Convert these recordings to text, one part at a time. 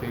3,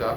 4,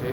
6,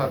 7,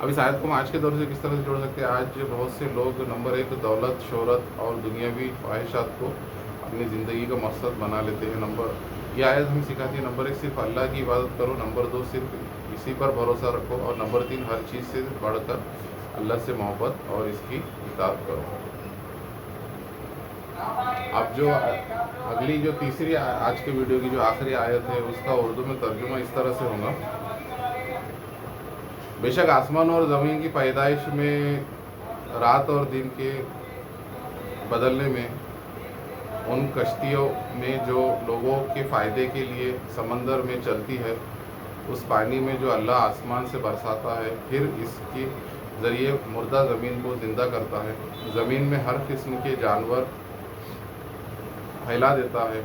اب اس آیت کو ہم آج کے دور سے کس طرح سے جوڑ سکتے ہیں؟ آج بہت سے لوگ نمبر ایک دولت، شہرت اور دنیاوی خواہشات کو اپنی زندگی کا مقصد بنا لیتے ہیں۔ یہ آیت ہمیں سکھاتی ہے نمبر ایک صرف اللہ کی عبادت کرو، نمبر دو صرف اسی پر بھروسہ رکھو، اور نمبر تین ہر چیز سے بڑھ کر اللہ سے محبت اور اس کی اطاعت کرو۔ اب جو اگلی جو تیسری آج کے ویڈیو کی جو آخری آیت ہے اس کا اردو میں ترجمہ اس طرح سے ہوگا: بے شک آسمان اور زمین کی پیدائش میں، رات اور دن کے بدلنے میں، ان کشتیوں میں جو لوگوں کے فائدے کے لیے سمندر میں چلتی ہے، اس پانی میں جو اللہ آسمان سے برساتا ہے، پھر اس کے ذریعے مردہ زمین کو زندہ کرتا ہے، زمین میں ہر قسم کے جانور پھیلا دیتا ہے،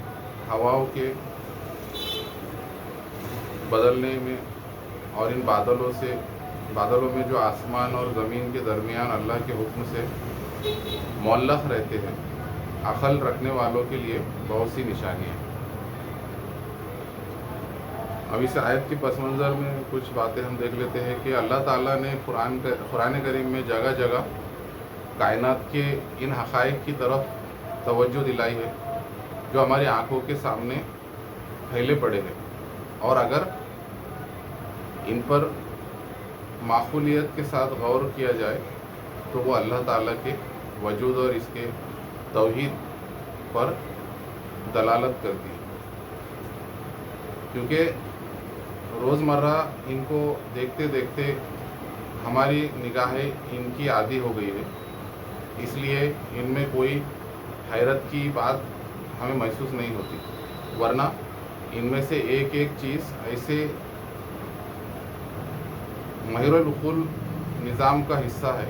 ہواؤں کے بدلنے میں، اور ان بادلوں میں جو آسمان اور زمین کے درمیان اللہ کے حکم سے معلق رہتے ہیں، عقل رکھنے والوں کے لیے بہت سی نشانیاں ہیں۔ اب اس آیت کے پس منظر میں کچھ باتیں ہم دیکھ لیتے ہیں کہ اللہ تعالیٰ نے قرآن کریم میں جگہ جگہ کائنات کے ان حقائق کی طرف توجہ دلائی ہے جو ہماری آنکھوں کے سامنے پھیلے پڑے ہیں، اور اگر ان پر معقولیت کے ساتھ غور کیا جائے تو وہ اللہ تعالیٰ کے وجود اور اس کے توحید پر دلالت کرتی ہے، کیونکہ روزمرہ ان کو دیکھتے دیکھتے ہماری نگاہیں ان کی عادی ہو گئی ہے، اس لیے ان میں کوئی حیرت کی بات ہمیں محسوس نہیں ہوتی، ورنہ ان میں سے ایک ایک چیز ایسے ماہر العقول نظام کا حصہ ہے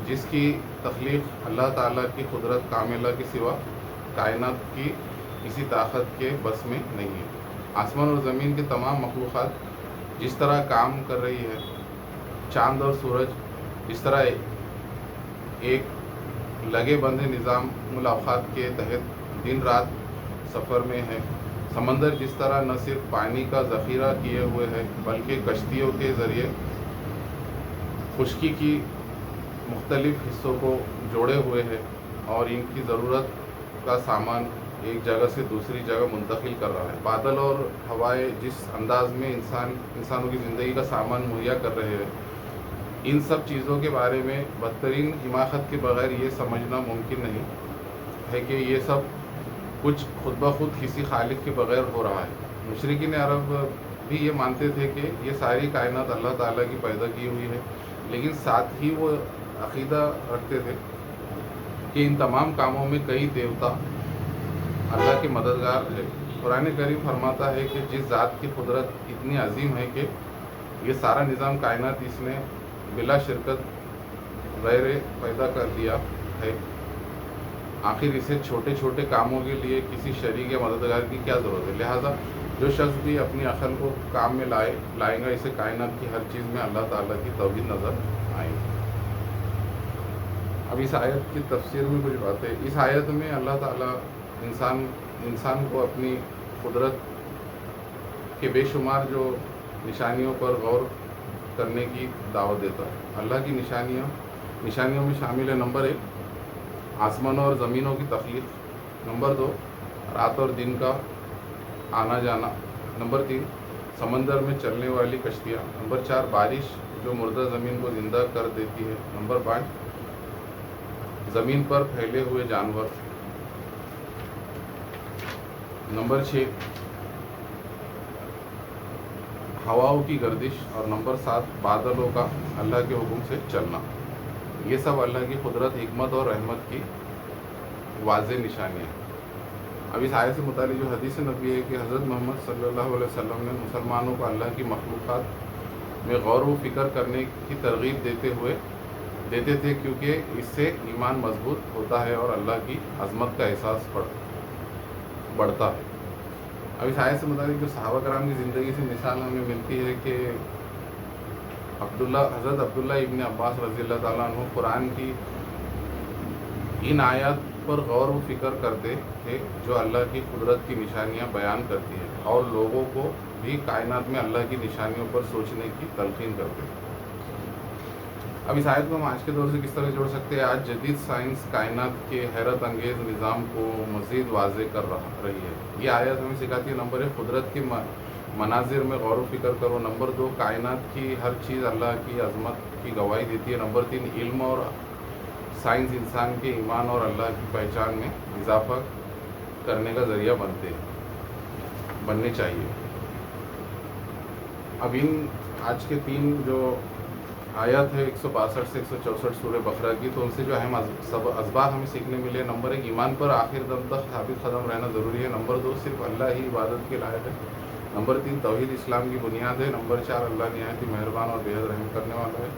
جس کی تخلیق اللہ تعالیٰ کی قدرت کاملہ کے سوا کائنات کی کسی طاقت کے بس میں نہیں ہے۔ آسمان اور زمین کی تمام مخلوقات جس طرح کام کر رہی ہے، چاند اور سورج جس طرح ایک لگے بندھے نظام الاوقات کے تحت دن رات سفر میں ہے، سمندر جس طرح نہ صرف پانی کا ذخیرہ کیے ہوئے ہے بلکہ کشتیوں کے ذریعے خشکی کی مختلف حصوں کو جوڑے ہوئے ہے، اور ان کی ضرورت کا سامان ایک جگہ سے دوسری جگہ منتقل کر رہا ہے، بادل اور ہوائیں جس انداز میں انسانوں کی زندگی کا سامان مہیا کر رہے ہیں، ان سب چیزوں کے بارے میں بدترین حماقت کے بغیر یہ سمجھنا ممکن نہیں ہے کہ یہ سب کچھ خود بخود کسی خالق کے بغیر ہو رہا ہے۔ مشرکین عرب بھی یہ مانتے تھے کہ یہ ساری کائنات اللہ تعالیٰ کی پیدا کی ہوئی ہے، لیکن ساتھ ہی وہ عقیدہ رکھتے تھے کہ ان تمام کاموں میں کئی دیوتا اللہ کے مددگار ہے۔ قرآن کریم فرماتا ہے کہ جس ذات کی قدرت اتنی عظیم ہے کہ یہ سارا نظام کائنات اس نے بلا شرکت غیر پیدا کر دیا ہے، آخر اسے چھوٹے چھوٹے کاموں کے لیے کسی شریک یا مددگار کی کیا ضرورت ہے؟ لہٰذا جو شخص بھی اپنی عقل کو کام میں لائے گا، اسے کائنات کی ہر چیز میں اللہ تعالیٰ کی توحید نظر آئے گی۔ اب اس آیت کی تفسیر میں کچھ باتیں۔ اس آیت میں اللہ تعالیٰ انسان کو اپنی قدرت کے بے شمار جو نشانیوں پر غور کرنے کی دعوت دیتا ہے۔ اللہ کی نشانیوں میں شامل ہے: نمبر ایک، آسمانوں اور زمینوں کی تخلیق، نمبر دو، رات اور دن کا آنا جانا، نمبر تین، سمندر میں چلنے والی کشتیاں، نمبر چار، بارش جو مردہ زمین کو زندہ کر دیتی ہے، نمبر پانچ، زمین پر پھیلے ہوئے جانور، نمبر چھ، ہواؤں کی گردش، اور نمبر سات، بادلوں کا اللہ کے حکم سے چلنا۔ یہ سب اللہ کی قدرت، حکمت اور رحمت کی واضح نشانیاں ہیں۔ اب اس آیت سے متعلق جو حدیث نبی ہے کہ حضرت محمد صلی اللہ علیہ وسلم نے مسلمانوں کو اللہ کی مخلوقات میں غور و فکر کرنے کی ترغیب دیتے تھے، کیونکہ اس سے ایمان مضبوط ہوتا ہے اور اللہ کی عظمت کا احساس بڑھتا ہے۔ اب اس آیت سے متعلق جو صحابہ کرام کی زندگی سے مثال ہمیں ملتی ہے کہ حضرت عبداللہ ابن عباس رضی اللہ تعالیٰ عنہ قرآن کی ان آیات پر غور و فکر کرتے تھے جو اللہ کی قدرت کی نشانیاں بیان کرتی ہے، اور لوگوں کو بھی کائنات میں اللہ کی نشانیوں پر سوچنے کی تلقین کرتے تھے۔ اب اس آیت کو ہم آج کے دور سے کس طرح جوڑ سکتے ہیں؟ آج جدید سائنس کائنات کے حیرت انگیز نظام کو مزید واضح کر رہی ہے. یہ آیت ہمیں سکھاتی ہے نمبر 1 قدرت کی مناظر میں غور و فکر کرو. نمبر 2 کائنات کی ہر چیز اللہ کی عظمت کی گواہی دیتی ہے. نمبر 3 علم اور سائنس انسان کے ایمان اور اللہ کی پہچان میں اضافہ کرنے کا ذریعہ بننے چاہیے. اب ان آج کے 3 جو آیت ہے 162 سے 164 سورہ بقرہ کی، تو ان سے جو اہم اسباق ہمیں سیکھنے ملے. نمبر 1 ایمان پر آخر دم تک ثابت قدم رہنا ضروری ہے. نمبر 2 صرف اللہ ہی عبادت کے لائق ہے. نمبر 3 توحید اسلام کی بنیاد ہے. نمبر 4 اللہ نہایت ہی مہربان اور بے حد رحم کرنے والا ہے.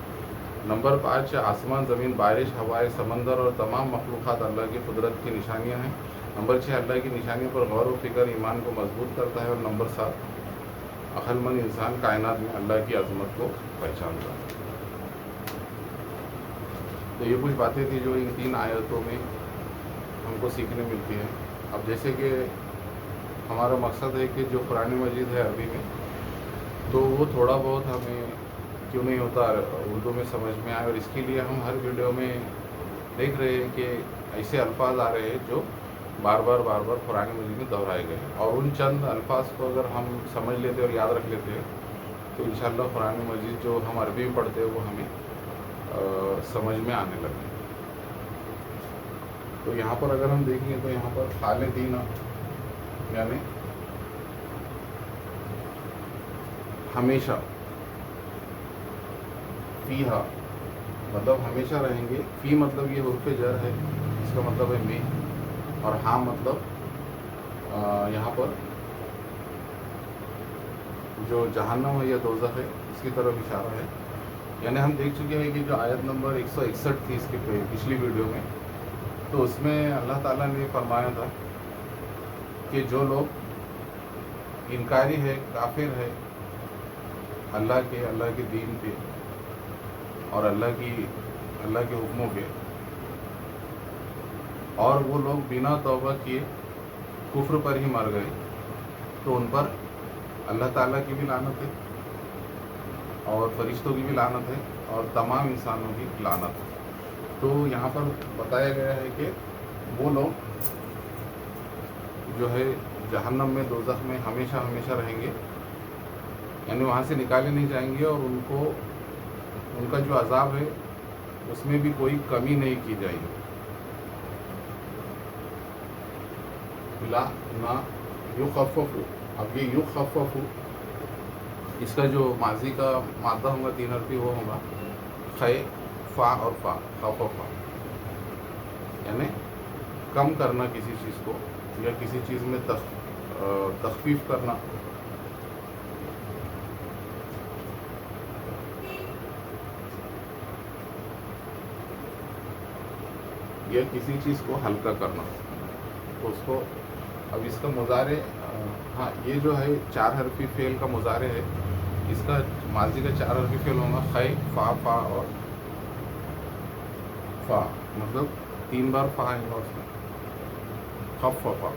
نمبر 5 آسمان زمین بارش ہوائیں سمندر اور تمام مخلوقات اللہ کی قدرت کی نشانیاں ہیں. نمبر 6 اللہ کی نشانیوں پر غور و فکر ایمان کو مضبوط کرتا ہے. اور نمبر 7 عقل مند انسان کائنات میں اللہ کی عظمت کو پہچانتا ہے. تو یہ کچھ باتیں تھیں جو ان 3 آیتوں میں ہم کو سیکھنے ملتی ہیں. اب جیسے کہ ہمارا مقصد ہے کہ جو قرآن مجید ہے عربی میں، تو وہ تھوڑا بہت ہمیں کیوں نہیں ہوتا اردو میں سمجھ میں آئے. اور اس کے لیے ہم ہر ویڈیو میں دیکھ رہے ہیں کہ ایسے الفاظ آ رہے ہیں جو بار بار قرآن مجید میں دہرائے گئے. اور ان چند الفاظ کو اگر ہم سمجھ لیتے اور یاد رکھ لیتے ہیں تو انشاءاللہ قرآن مجید جو ہم عربی میں پڑھتے ہیں وہ ہمیں سمجھ میں آنے لگے. تو یہاں پر اگر ہم دیکھیں تو یہاں پر خالدین یعنی ہمیشہ، فیہا مطلب ہمیشہ رہیں گے. فی مطلب یہ حرف جر ہے، اس کا مطلب ہے میں. اور ہاں مطلب یہاں پر جو جہنم ہے یا دوزخ ہے اس کی طرف اشارہ ہے. یعنی ہم دیکھ چکے ہیں کہ جو آیت نمبر 161 تھی اس کے پچھلی ویڈیو میں، تو اس میں اللہ تعالیٰ نے فرمایا تھا کہ جو لوگ انکاری ہے، کافر ہے اللہ کے دین کے اور اللہ کے حکموں کے، اور وہ لوگ بنا توبہ کیے کفر پر ہی مر گئے، تو ان پر اللہ تعالیٰ کی بھی لعنت ہے اور فرشتوں کی بھی لعنت ہے اور تمام انسانوں کی لعنت ہے. تو یہاں پر بتایا گیا ہے کہ وہ لوگ جو ہے جہنم میں دوزخ میں ہمیشہ رہیں گے، یعنی وہاں سے نکالے نہیں جائیں گے. اور ان کا جو عذاب ہے اس میں بھی کوئی کمی نہیں کی جائے گی. لا نہ یخفف. اب یہ یخفف اس کا جو ماضی کا مادہ ہوگا 3 حرفی وہ ہوگا خے فا اور فا، خففا، یعنی کم کرنا کسی چیز کو یا کسی چیز میں تخفیف کرنا. یا کسی چیز کو ہلکا کرنا. تو اس کو اب اس کا مضارع، ہاں یہ جو ہے 4 حرفی فعل کا مضارع ہے، اس کا ماضی کا 4 حرفی فعل ہوگا خے فا اور فا، مطلب 3 بار فا آئے گا اس میں، خففا.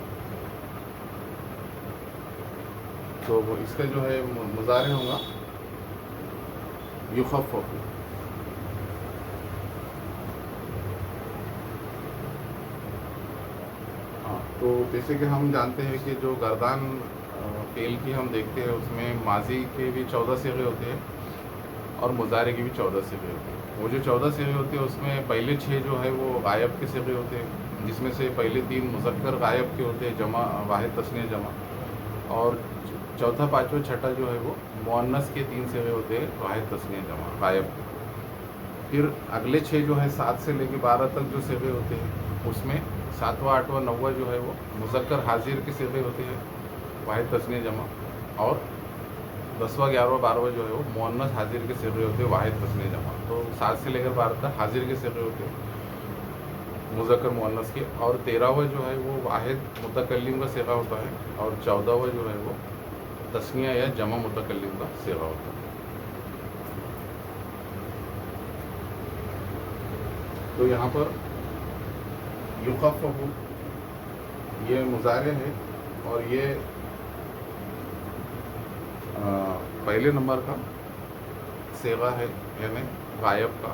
تو وہ اس کا جو ہے مضارع ہوگا یخفف. ہاں تو جیسے کہ ہم جانتے ہیں کہ جو گردان فعل کی ہم دیکھتے ہیں اس میں ماضی کے بھی 14 صیغے ہوتے ہیں اور مضارع کے بھی 14 صیغے ہوتے ہیں. وہ جو 14 صیغے ہوتے ہیں اس میں پہلے 6 جو ہے وہ غائب کے صیغے ہوتے ہیں، جس میں سے پہلے 3 مذکر غائب کے ہوتے ہیں، جمع واحد تثنیہ جمع. اور چوتھا پانچواں چھٹا جو ہے وہ مؤنث کے 3 صیغے ہوتے ہیں، واحد تثنیہ جمع غائب. پھر اگلے 6 جو ہے 7 سے لے کے 12 تک جو صیغے ہوتے ہیں اس میں 7واں 8واں 9واں جو ہے وہ مذکر حاضر کے صیغے ہوتے ہیں، واحد تثنیہ جمع. اور 10واں 11واں 12واں جو ہے وہ مؤنث حاضر کے صیغے ہوتے ہیں، واحد تثنیہ جمع. تو 7 سے لے کر 12 تک حاضر کے صیغے ہوتے ہیں مذکر مؤنث کے. اور 13واں جو ہے وہ واحد متکلم کا صیغہ ہوتا ہے، اور 14واں جو ہے وہ تثنیہ یا جمع متکلم کا صیغہ ہوتا ہے. تو یہاں پر یخفف یہ مضارع ہے اور یہ پہلے نمبر کا صیغہ ہے، یعنی غائب کا.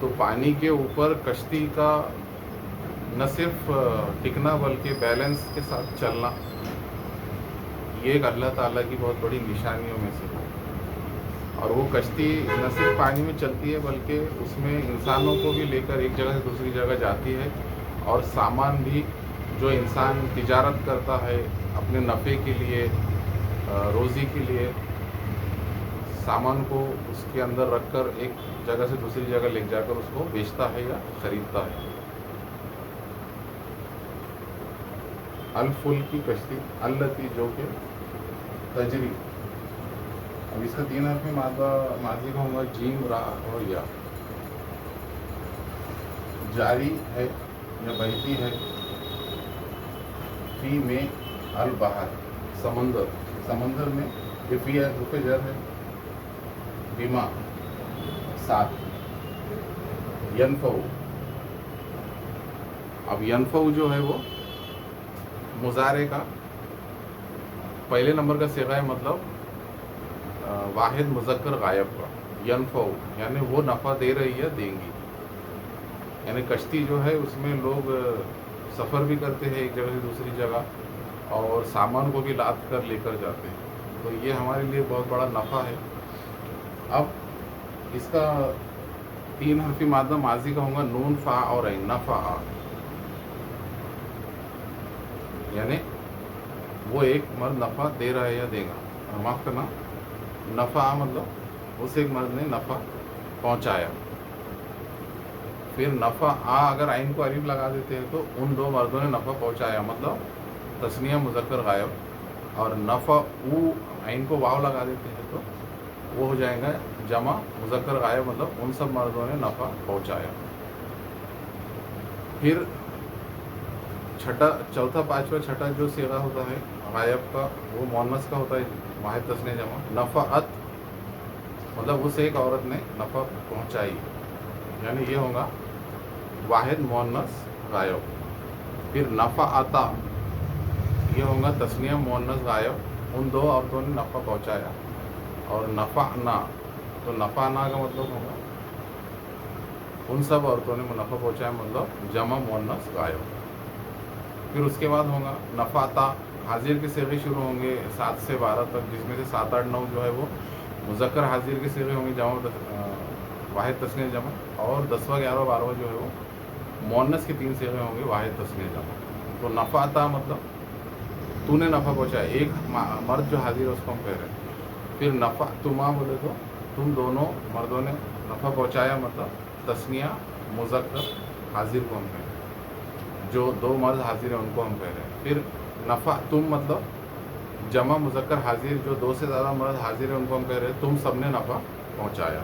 تو پانی کے اوپر کشتی کا نہ صرف ٹکنا بلکہ بیلنس کے ساتھ چلنا، یہ ایک اللہ تعالیٰ کی بہت بڑی نشانیوں میں سے ہے۔ اور وہ کشتی نہ صرف پانی میں چلتی ہے بلکہ اس میں انسانوں کو بھی لے کر ایک جگہ سے دوسری جگہ جاتی ہے، اور سامان بھی جو انسان تجارت کرتا ہے اپنے نفع کے لیے، روزی کے لیے، سامان کو اس کے اندر رکھ کر ایک جگہ سے دوسری جگہ لے جا کر اس کو بیچتا ہے یا خریدتا ہے۔ الفل کی کشتی التی جو کہ تجری، اب اس کا 3 حرفی ماضی کا ہوگا جیم را اور یا، جاری ہے یا بہتی ہے، فی میں البحر سمندر، سمندر میں یہ فی ہے حرف جر ہے، بما ساتھ، ینفع، اب ینفع جو ہے وہ مضارع کا پہلے نمبر کا صیغہ ہے، مطلب واحد مذکر غائب کا، ینفع یعنی وہ نفع دے رہی ہے، دیں گی، یعنی کشتی جو ہے اس میں لوگ سفر بھی کرتے ہیں ایک جگہ سے دوسری جگہ، اور سامان کو بھی لاد کر لے کر جاتے ہیں، تو یہ ہمارے لیے بہت بڑا نفع ہے۔ اب اس کا 3 حرفی مادہ ماضی کا ہوگا نون فا اور عین، نفع، یعنی وہ ایک مرد نفع دے رہا ہے یا دے گا، معاف کرنا، نفع مطلب اس ایک مرد نے نفع پہنچایا۔ پھر نفع اگر عین کو الف لگا دیتے ہیں تو ان 2 مردوں نے نفع پہنچایا، مطلب تثنیہ مذکر غائب، اور نفع عین کو واو لگا دیتے ہیں تو وہ ہو جائے گا جمع مذکر غائب، مطلب ان سب مردوں نے نفع پہنچایا۔ پھر چوتھا پانچواں چھٹا جو صیغہ ہوتا ہے غائب کا وہ مؤنث کا ہوتا ہے، واحد تثنیہ جمع، نفعت مطلب اس ایک عورت نے نفع پہنچائی، یعنی یہ ہوگا واحد مؤنث غائب۔ پھر نفعتا یہ ہوگا تثنیہ مؤنث غائب، ان 2 عورتوں نے نفع پہنچایا۔ اور نفعنا تو نفعنا کا مطلب ہوگا ان سب عورتوں نے نفع پہنچایا، مطلب جمع مؤنث غائب۔ پھر اس کے بعد ہوگا نفعتا، حاضر کے صیغے شروع ہوں گے 7 سے 12 تک، جس میں سے 7 8 9 جو ہے وہ مذکر حاضر کے صیغے ہوں گے جمع واحد تثنیہ جمع، اور 10واں 11واں 12واں جو ہے وہ مؤنث کے 3 صیغے ہوں گے واحد تثنیہ جمع۔ تو نفعتا مطلب تو نے نفع پہنچایا، ایک مرد جو حاضر ہے اس کو ہم کہہ رہے ہیں۔ پھر نفعتما بولے تو تم دونوں مردوں نے نفع پہنچایا، مطلب تثنیہ مذکر حاضر کو ہم کہہ رہے ہیں، جو 2 مرد حاضر ہیں ان کو ہم کہہ رہے ہیں۔ پھر نفعتم مطلب جمع مذکر حاضر، جو 2 سے زیادہ مرد حاضر ہیں ان کو ہم کہہ رہے ہیں تم سب نے نفع پہنچایا۔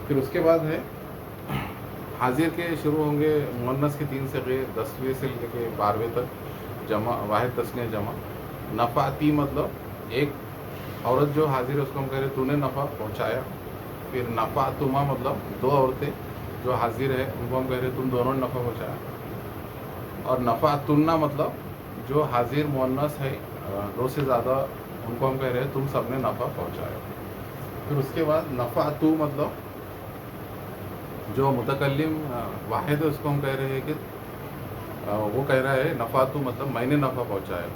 پھر اس کے بعد ہے حاضر کے شروع ہوں گے مؤنث کے 3 صیغے 10ویں سے لے کے 12ویں تک، جمع واحد تثنیہ جمع۔ نفعتی مطلب ایک عورت جو حاضر ہے اس کو ہم کہہ رہے ہیں تو نے نفع پہنچایا۔ پھر نفعتما مطلب 2 عورتیں جو حاضر ہے ان کو ہم کہہ رہے ہیں تم دونوں نے نفع پہنچایا۔ اور نفعتنا مطلب جو حاضر مؤنث ہے 2 سے زیادہ ان کو ہم کہہ رہے ہیں تم سب نے نفع پہنچایا۔ پھر اس کے بعد نفعتو مطلب جو متکلم واحد ہے اس کو ہم کہہ رہے ہیں کہ وہ کہہ رہا ہے نفعتو مطلب میں نے نفع پہنچایا۔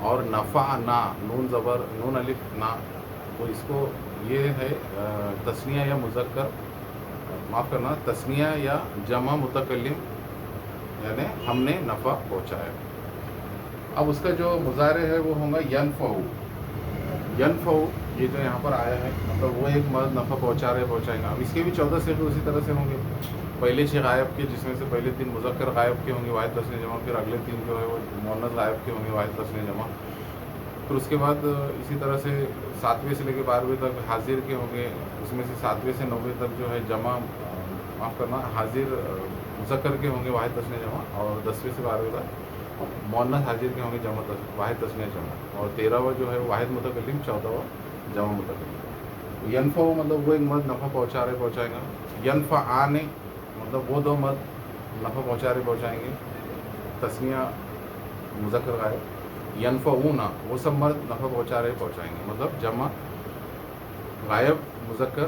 اور نفعنا نون زبر نون الف نا، تو اس کو یہ ہے تثنیہ یا مذکر، معاف کرنا تثنیہ یا جمع متکلم، یعنی ہم نے نفع پہنچایا۔ اب اس کا جو مضارع ہے وہ ہوگا ینفع، ینفع یہ جو یہاں پر آیا ہے مطلب وہ ایک مرد نفع پہنچائے گا۔ اب اس کے بھی 14 صیغے اسی طرح سے ہوں گے، پہلے 6 غائب کے جس میں سے پہلے 3 مذکر غائب کے ہوں گے واحد تثنیہ جمع، پھر اگلے 3 جو ہے وہ مؤنث غائب کے ہوں گے واحد تثنیہ جمع۔ پھر اس کے بعد اسی طرح سے 7ویں سے لے کے 12ویں تک حاضر کے ہوں گے، اس میں سے 7ویں سے 9ویں تک جو ہے جمع، معاف کرنا حاضر مذکر کے ہوں گے واحد تثنیہ جمع، اور 10ویں سے 12ویں تک مؤنث حاضر کے ہوں گے جمع واحد تثنیہ جمع، اور 13واں جو ہے واحد متکلم، 14واں جمع متکلم۔ ینفع مطلب وہ ایک مرد نفع پہنچائے گا۔ ینفعان مطلب وہ 2 مرد نفع پہنچائیں گے، تثنیہ مذکر غائب۔ ینفعون وہ سب مرد نفع پہنچائیں گے، مطلب جمع غائب مذکر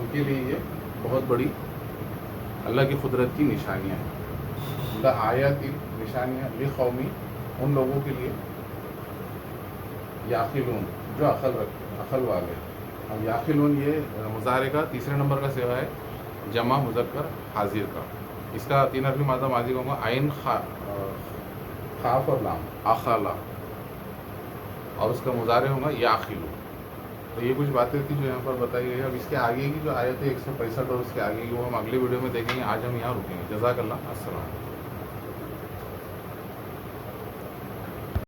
ان کے لیے یہ بہت بڑی اللہ کی قدرت کی نشانیاں ہیں. اللہ آیاتی نشانیاں لقومی ان لوگوں کے لیے یعقلون جو عقل والے. اب یعقلون یہ مظاہرے کا تیسرے نمبر کا صیغہ ہے جمع مذکر حاضر کا. اس کا 3 حرفی مادہ ماضی کا ہوگا عین خاف اور لام آخالا, اور اس کا مضارع ہوگا یعقلو. تو یہ کچھ باتیں تھیں جو یہاں پر بتائی گئی ہے. اب اس کے آگے کی جو آیت ہے 165 اور اس کے آگے کی وہ ہم اگلی ویڈیو میں دیکھیں گے. آج ہم یہاں رکیں گے. جزاک اللہ. السلام.